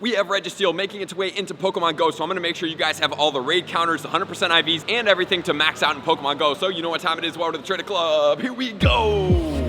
we have Registeel making its way into Pokemon Go, so I'm gonna make sure you guys have all the raid counters, the 100% IVs, and everything to max out in Pokemon Go. So you know what time it is. Welcome to the Trader Club. Here we go.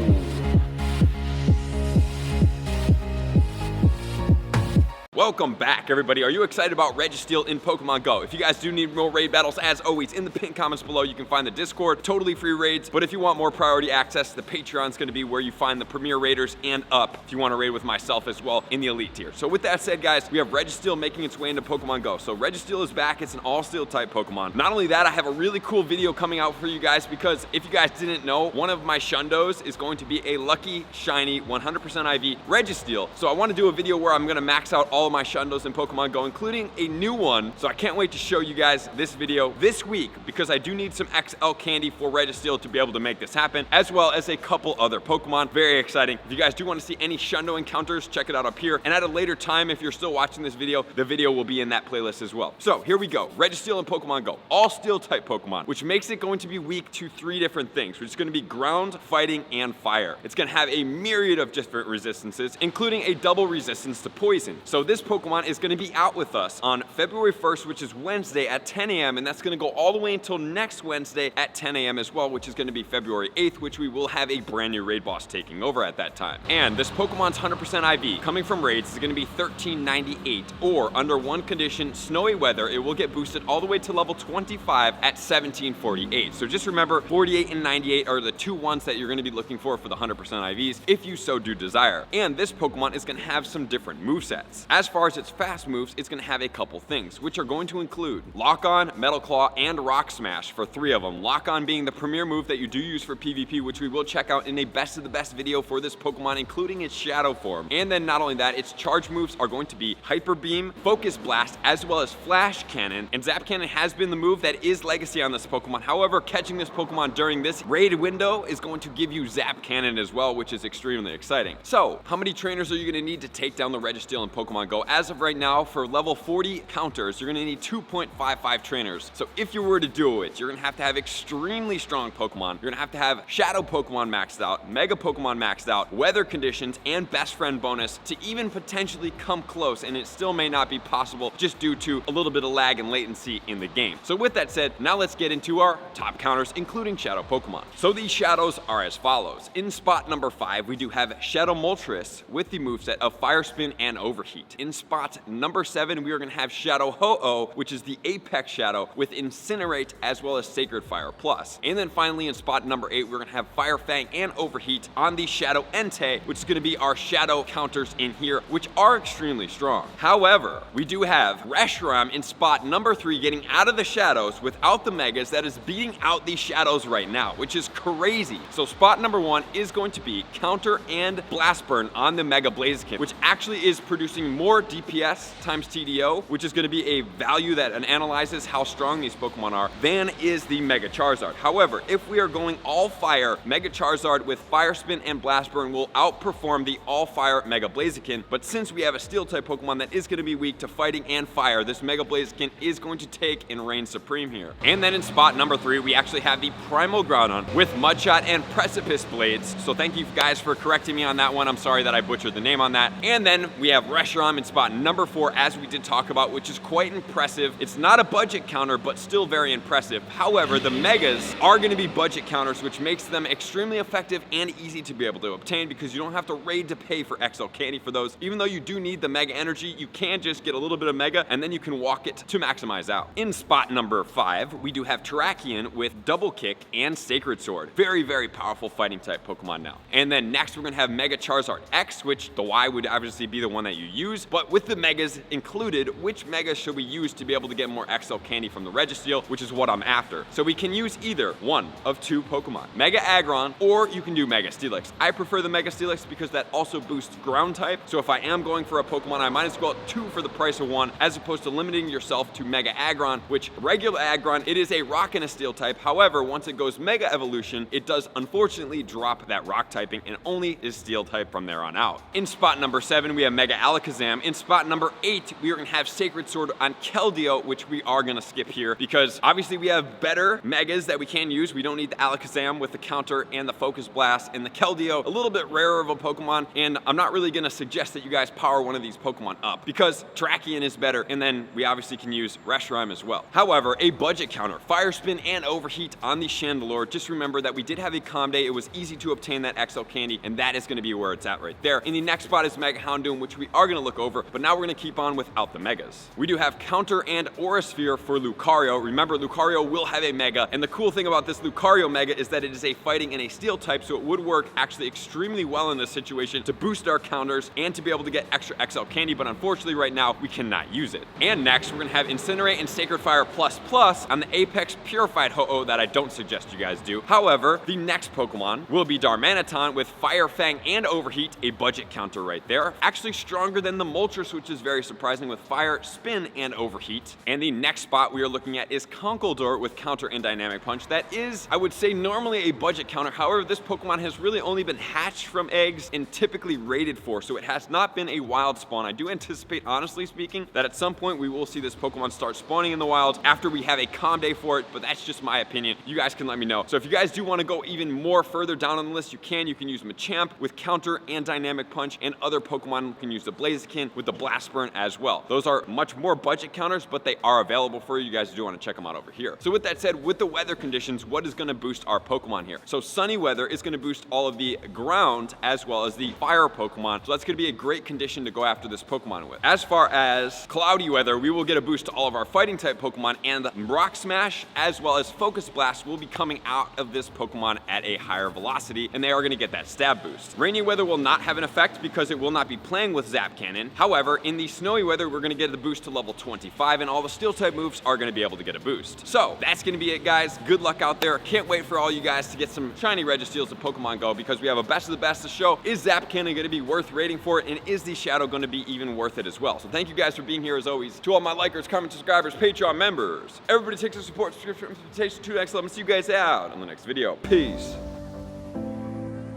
Welcome back, everybody. Are you excited about Registeel in Pokemon Go? If you guys do need more raid battles, as always, in the pinned comments below, you can find the Discord, totally free raids. But if you want more priority access, the Patreon's gonna be where you find the premier raiders and up if you want to raid with myself as well in the elite tier. So with that said, guys, we have Registeel making its way into Pokemon Go. So Registeel is back. It's an all-steel type Pokemon. Not only that, I have a really cool video coming out for you guys because if you guys didn't know, one of my Shundos is going to be a lucky, shiny, 100% IV Registeel. So I want to do a video where I'm gonna max out all of my Shundos in Pokemon Go, including a new one. So I can't wait to show you guys this video this week because I do need some XL candy for Registeel to be able to make this happen, as well as a couple other Pokemon. Very exciting. If you guys do want to see any Shundo encounters, check it out up here. And at a later time, if you're still watching this video, the video will be in that playlist as well. So here we go. Registeel in Pokemon Go. All steel type Pokemon, which makes it going to be weak to 3 different things, which is going to be ground, fighting, and fire. It's going to have a myriad of different resistances, including a double resistance to poison. So this Pokemon is going to be out with us on February 1st, which is Wednesday at 10 a.m. And that's going to go all the way until next Wednesday at 10 a.m. as well, which is going to be February 8th, which we will have a brand new raid boss taking over at that time. And this Pokemon's 100% IV coming from raids is going to be 1398, or under one condition, snowy weather, it will get boosted all the way to level 25 at 1748. So just remember, 48 and 98 are the 2 ones that you're going to be looking for the 100% IVs if you so do desire. And this Pokemon is going to have some different movesets. As far as its fast moves, it's going to have a couple things, which are going to include Lock On, Metal Claw, and Rock Smash for 3 of them. Lock On being the premier move that you do use for PvP, which we will check out in a best of the best video for this Pokemon, including its Shadow form. And then not only that, its charge moves are going to be Hyper Beam, Focus Blast, as well as Flash Cannon. And Zap Cannon has been the move that is legacy on this Pokemon. However, catching this Pokemon during this raid window is going to give you Zap Cannon as well, which is extremely exciting. So, how many trainers are you going to need to take down the Registeel in Pokemon Go? As of right now, for level 40 counters, you're going to need 2.55 trainers. So if you were to do it, you're going to have extremely strong Pokemon. You're going to have Shadow Pokemon maxed out, Mega Pokemon maxed out, Weather Conditions, and Best Friend bonus to even potentially come close, and it still may not be possible just due to a little bit of lag and latency in the game. So with that said, now let's get into our top counters, including Shadow Pokemon. So these Shadows are as follows. In spot number 5, we do have Shadow Moltres with the moveset of Fire Spin and Overheat. In spot number 7, we are going to have Shadow Ho-Oh, which is the Apex Shadow with Incinerate as well as Sacred Fire Plus. And then finally in spot number 8, we're going to have Fire Fang and Overheat on the Shadow Entei, which is going to be our Shadow counters in here, which are extremely strong. However, we do have Reshiram in spot number 3 getting out of the Shadows without the Megas that is beating out these Shadows right now, which is crazy. So spot number 1 is going to be Counter and Blast Burn on the Mega Blaziken, which actually is producing more DPS times TDO, which is going to be a value that analyzes how strong these Pokemon are, than is the Mega Charizard. However, if we are going all fire, Mega Charizard with Fire Spin and Blast Burn will outperform the all fire Mega Blaziken. But since we have a steel type Pokemon that is going to be weak to fighting and fire, this Mega Blaziken is going to take and reign supreme here. And then in spot number 3, we actually have the Primal Groudon with Mudshot and Precipice Blades. So thank you guys for correcting me on that one. I'm sorry that I butchered the name on that. And then we have Reshiram in spot number 4, as we did talk about, which is quite impressive. It's not a budget counter, but still very impressive. However, the Megas are going to be budget counters, which makes them extremely effective and easy to be able to obtain because you don't have to raid to pay for XL candy for those. Even though you do need the Mega Energy, you can just get a little bit of Mega and then you can walk it to maximize out. In spot number 5, we do have Terrakion with Double Kick and Sacred Sword. Very, very powerful fighting type Pokemon now. And then next we're going to have Mega Charizard X, which the Y would obviously be the one that you use, but with the Megas included, which Megas should we use to be able to get more XL candy from the Registeel, which is what I'm after. So we can use either one of 2 Pokemon, Mega Aggron, or you can do Mega Steelix. I prefer the Mega Steelix because that also boosts ground type. So if I am going for a Pokemon, I might as well get 2 for the price of 1, as opposed to limiting yourself to Mega Aggron, which regular Aggron, it is a rock and a steel type. However, once it goes Mega Evolution, it does unfortunately drop that rock typing and only is steel type from there on out. In spot number 7, we have Mega Alakazam. In spot number 8, we are going to have Sacred Sacred Sword on Keldeo, which we are gonna skip here because obviously we have better megas that we can use. We don't need the Alakazam with the counter and the Focus Blast, and the Keldeo, a little bit rarer of a Pokemon, and I'm not really gonna suggest that you guys power one of these Pokemon up because Terrakion is better, and then we obviously can use Reshiram as well. However, a budget counter, Fire Spin and Overheat on the Chandelure. Just remember that we did have a Calm Day. It was easy to obtain that XL Candy, and that is gonna be where it's at right there. In the next spot is Mega Houndoom, which we are gonna look over, but now we're gonna keep on without the Megas. We do have Counter and Aura Sphere for Lucario. Remember, Lucario will have a Mega, and the cool thing about this Lucario Mega is that it is a fighting and a steel type, so it would work actually extremely well in this situation to boost our counters and to be able to get extra XL Candy, but unfortunately right now we cannot use it. And next we're gonna have Incinerate and Sacred Fire Plus Plus on the Apex Purified Ho-Oh that I don't suggest you guys do. However, the next Pokemon will be Darmanitan with Fire Fang and Overheat, a budget counter right there. Actually stronger than the Moltres, which is very surprising, with Fire Spin and Overheat. And the next spot we are looking at is Conkeldurr with Counter and Dynamic Punch. That is, I would say, normally a budget counter. However, this Pokemon has really only been hatched from eggs and typically rated for, so it has not been a wild spawn. I do anticipate, honestly speaking, that at some point we will see this Pokemon start spawning in the wild after we have a Calm Day for it, but that's just my opinion. You guys can let me know. So if you guys do want to go even more further down on the list, you can use Machamp with Counter and Dynamic Punch, and other Pokemon you can use the Blaziken with the Blast Burn as well. Those are much more budget counters, but they are available for you. You guys do want to check them out over here. So with that said, with the weather conditions, what is going to boost our Pokemon here? So sunny weather is going to boost all of the ground as well as the fire Pokemon. So that's going to be a great condition to go after this Pokemon with. As far as cloudy weather, we will get a boost to all of our fighting type Pokemon, and Rock Smash as well as Focus Blast will be coming out of this Pokemon at a higher velocity, and they are going to get that stab boost. Rainy weather will not have an effect because it will not be playing with Zap Cannon. However, in the snowy weather, we're going to get the boost to level 25, and all the steel type moves are going to be able to get a boost. So that's going to be it, guys. Good luck out there. Can't wait for all you guys to get some shiny Registeels of Pokemon Go because we have a best of the best to show. Is Zap Cannon going to be worth rating for it, and is the Shadow going to be even worth it as well? So thank you guys for being here as always. To all my likers, comment, subscribers, Patreon members, everybody takes their support, subscription, invitation to the next level. See you guys out on the next video. Peace.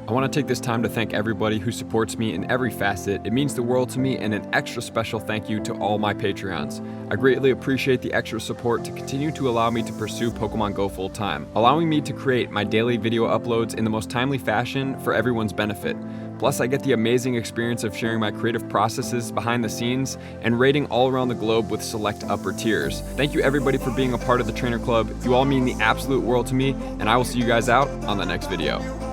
I want to take this time to thank everybody who supports me in every facet. It means the world to me, and an extra special thank you to all my Patreons. I greatly appreciate the extra support to continue to allow me to pursue Pokemon Go full time, allowing me to create my daily video uploads in the most timely fashion for everyone's benefit. Plus, I get the amazing experience of sharing my creative processes behind the scenes and rating all around the globe with select upper tiers. Thank you everybody for being a part of the Trainer Club. You all mean the absolute world to me, and I will see you guys out on the next video.